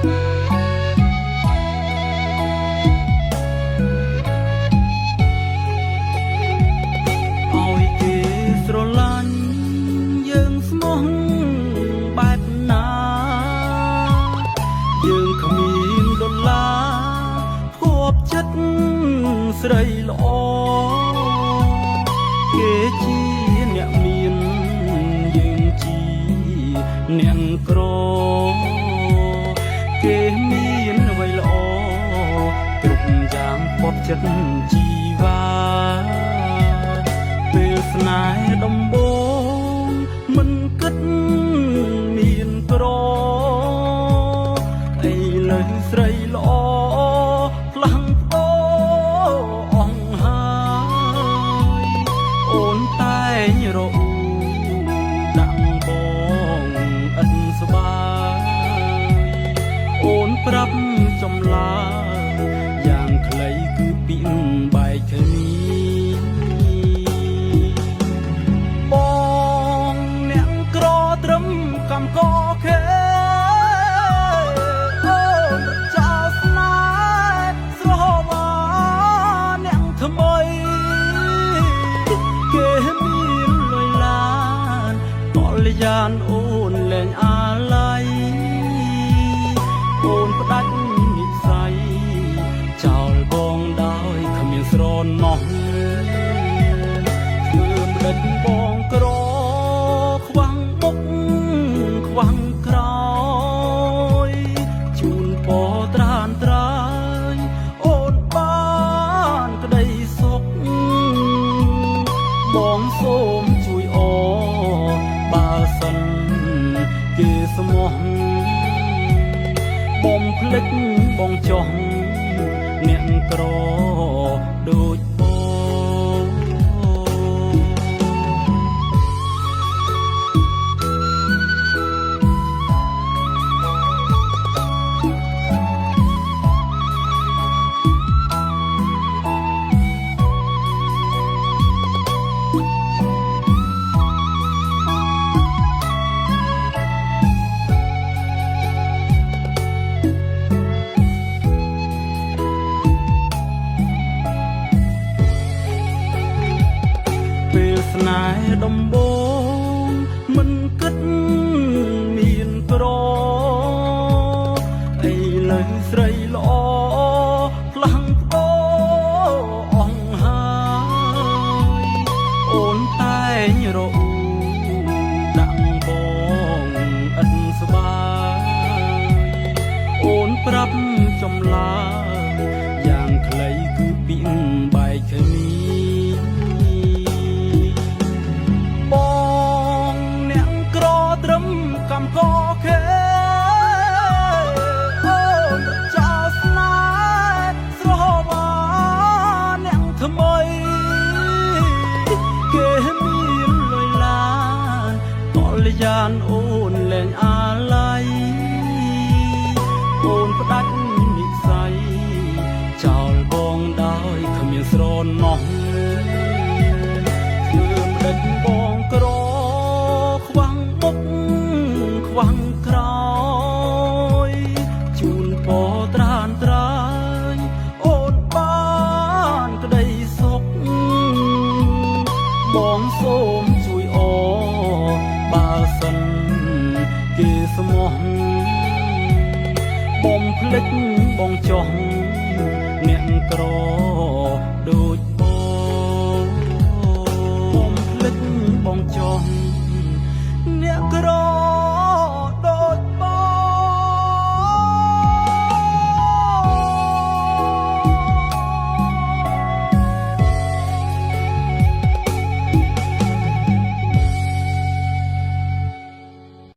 ឲ្យគេស្រឡាញ់យើងស្មោះបែបណាយើងគ្មានដុល្លារភ័ព្វចិត្តស្រីល្អគេជាអ្នកមានយើងជាអ្នកក្រគេមានអ្វីល្អគ្រប់យ៉ាងភ័ព្វចិត្តជីវ៉ាពេលស្នេហ៍ដំបូងមិនគិតមានក្រឥឡូវស្រីល្អផ្លាំងប្ដូរអង្ហើយអូនតែងរអ៊ូដាក់បងឥតស្បាយអូនប្រាប់ចម្លើយយ៉ាងខ្លីគឺពីបែកគ្នាបងអ្នកក្រត្រឹមកំកខេអូនចោលស្នេហ៍ស្រវ៉ាអ្នកថ្មីគេមានលុយឡានតលយានអូនលែងអាឡ័យអូនផ្ដាច់និស្ស័យចោលបងដោយគ្មានស្រណោះធ្វើម្ដេចបងក្រខ្វាំងមុខខ្វាំងក្រោយជូនពរត្រានត្រើយអូនបានក្តីសុខបងសូមជួយអបើសិនគេស្មោះបងភ្លេចបងចោះអ្នកក្រដូចបងពេលស្នេហ៍ដំបូងមិនគិតមានក្រឥឡូវស្រីល្អផ្លាំងប្ដូរអង្ហើយអូនតែងរអ៊ូដាក់បងឥតស្បាយអូនប្រាប់ចម្លើយយ៉ាងខ្លីគឺពីបែកគ្នាបងអ្នកក្រត្រឹមកំកខេអូនចោលស្នេហ៍ស្រវ៉ាអ្នកថ្មីគេមានលុយឡានតលយានអូនលែងអាឡ័យអូនផ្ដាច់និស្ស័យចោលបងដោយគ្មានស្រណោះធ្វើម្ដេចបងក្រខ្វាំងមុខខ្វាំងក្រោយជូនពរត្រានត្រើយអូនបានក្តីសុខបងសូមជួយអបើសិនគេស្មោះបងភ្លេចបងចោះអ្នកក្រដូចបងភ្លេចបងចោះអ្នកក្រ